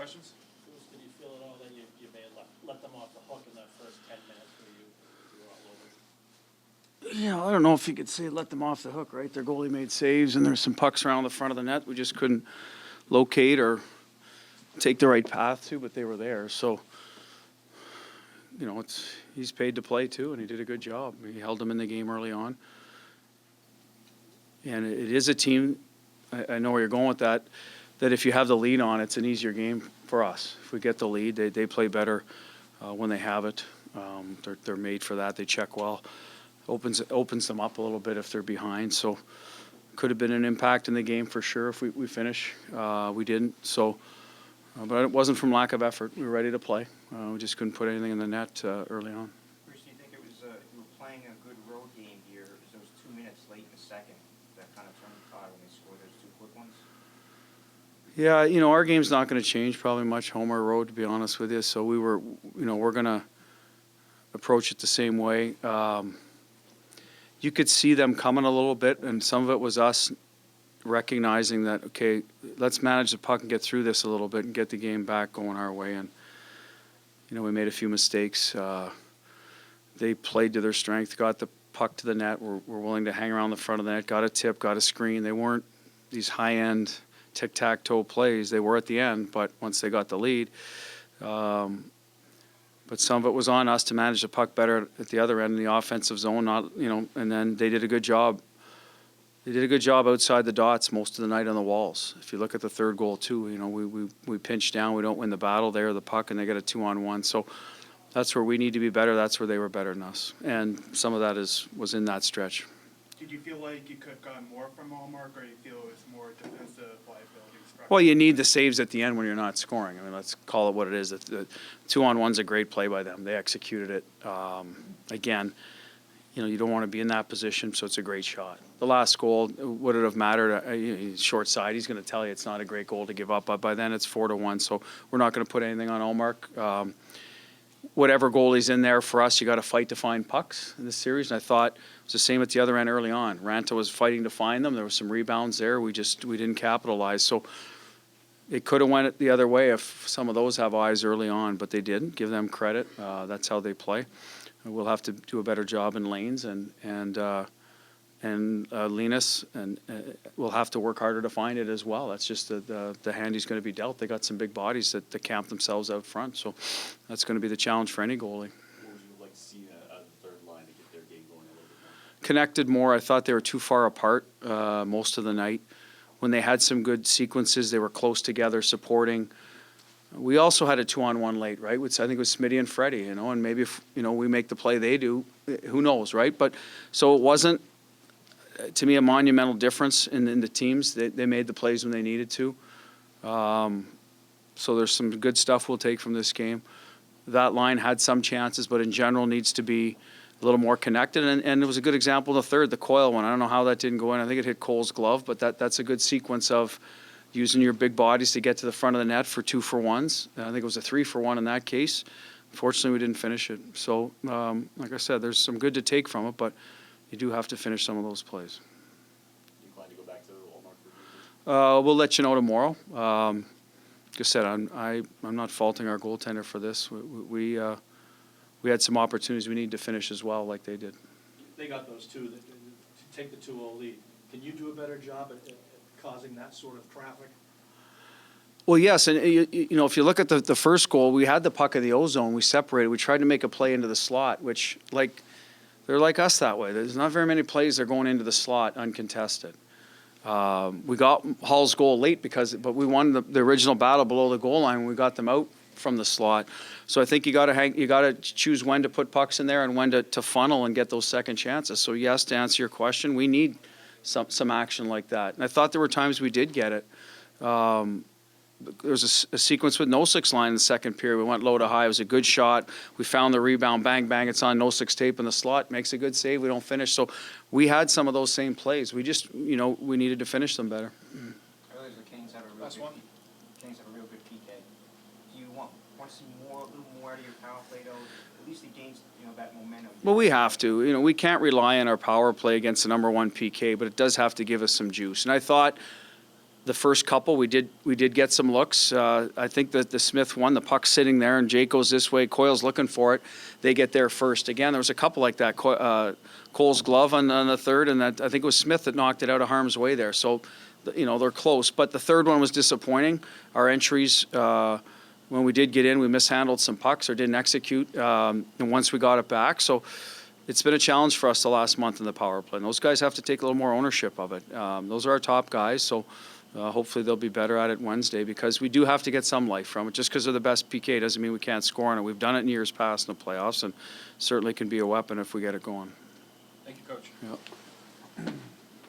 questions? Bruce, did you feel at all that you may have let them off the hook in that first 10 minutes where you were all over? Yeah, I don't know if you could say let them off the hook, right? Their goalie made saves, and there's some pucks around the front of the net we just couldn't locate or take the right path to, but they were there. So, you know, he's paid to play too, and he did a good job. He held them in the game early on. And it is a team, I know where you're going with that if you have the lead on, it's an easier game for us. If we get the lead, they play better when they have it. They're made for that. They check well. Opens them up a little bit if they're behind. So could have been an impact in the game for sure if we finish. We didn't. So, but it wasn't from lack of effort. We were ready to play. We just couldn't put anything in the net early on. Bruce, do you think it was you were playing a good road game here? It was those 2 minutes late in the second that kind of turned the tide when they scored those two quick ones? Yeah, you know, our game's not going to change probably much, home or road, to be honest with you. So we're going to approach it the same way. You could see them coming a little bit, and some of it was us recognizing that, okay, let's manage the puck and get through this a little bit and get the game back going our way. And, you know, we made a few mistakes. They played to their strength, got the puck to the net, were willing to hang around the front of the net, got a tip, got a screen. They weren't these high-end tic-tac-toe plays. They were at the end, but once they got the lead. But some of it was on us to manage the puck better at the other end in the offensive zone. And then they did a good job. They did a good job outside the dots most of the night on the walls. If you look at the third goal too, you know, we pinch down, we don't win the battle there, the puck, and they get a 2-on-1. So that's where we need to be better. That's where they were better than us, and some of that was in that stretch. Did you feel like you could have gotten more from Allmark, or you feel it was more defensive liabilities? Well, you need the saves at the end when you're not scoring. I mean, let's call it what it is. The 2-on-1's a great play by them. They executed it. Again, you know, you don't want to be in that position, so it's a great shot. The last goal, would it have mattered? Short side, he's going to tell you it's not a great goal to give up, but by then it's 4-1, so we're not going to put anything on Allmark. Whatever goalie's in there for us, you got to fight to find pucks in this series, and I thought it was the same at the other end early on. Ranta was fighting to find them. There were some rebounds there. We didn't capitalize, so it could have went the other way if some of those have eyes early on, but they didn't. Give them credit. That's how they play. We'll have to do a better job in lanes and Linus, and we'll have to work harder to find it as well. That's just the hand he's going to be dealt. They got some big bodies that camp themselves out front, so that's going to be the challenge for any goalie. What would you like to see out of the third line to get their game going a little bit more? Connected more. I thought they were too far apart most of the night. When they had some good sequences, they were close together, supporting. We also had a 2-on-1 late, right? Which I think it was Smitty and Freddie, you know, and maybe if, you know, we make the play they do, who knows, right? But so it wasn't, to me, a monumental difference in the teams. They made the plays when they needed to. So there's some good stuff we'll take from this game. That line had some chances, but in general needs to be a little more connected. And it was a good example in the third, the Coyle one. I don't know how that didn't go in. I think it hit Cole's glove, but that's a good sequence of using your big bodies to get to the front of the net for 2-for-1s. I think it was a 3-for-1 in that case. Fortunately, we didn't finish it. So, like I said, there's some good to take from it, but you do have to finish some of those plays. You plan to go back to Allmark? We'll let you know tomorrow. Like I said, I'm not faulting our goaltender for this. We had some opportunities we need to finish as well, like they did. They got those two to take the 2-0 lead. Can you do a better job at causing that sort of traffic? Well, yes, and you know, if you look at the first goal, we had the puck in the O-zone. We separated. We tried to make a play into the slot, which, like, they're like us that way. There's not very many plays that are going into the slot uncontested. We got Hall's goal late but we won the original battle below the goal line when we got them out from the slot. So I think you got to choose when to put pucks in there and when to funnel and get those second chances. So yes, to answer your question, we need some action like that. And I thought there were times we did get it. There was a sequence with Nosik's line in the second period. We went low to high. It was a good shot. We found the rebound. Bang, bang. It's on Nosik's tape in the slot. Makes a good save. We don't finish. So we had some of those same plays. We just, you know, we needed to finish them better. I realize the Kings have a real good PK. Do you want to see a little more out of your power play, though? At least it gains, you know, that momentum. Well, we have to. You know, we can't rely on our power play against the #1 PK, but it does have to give us some juice. And I thought the first couple, we did get some looks. I think that the Smith one, the puck's sitting there, and Jake goes this way, Coyle's looking for it. They get there first. Again, there was a couple like that. Cole's glove on the third, and that I think it was Smith that knocked it out of harm's way there. So, they're close. But the third one was disappointing. Our entries, when we did get in, we mishandled some pucks or didn't execute, and once we got it back. So it's been a challenge for us the last month in the power play. And those guys have to take a little more ownership of it. Those are our top guys, so hopefully they'll be better at it Wednesday, because we do have to get some life from it. Just because they're the best PK doesn't mean we can't score on it. We've done it in years past in the playoffs, and certainly can be a weapon if we get it going. Thank you, Coach. Yep.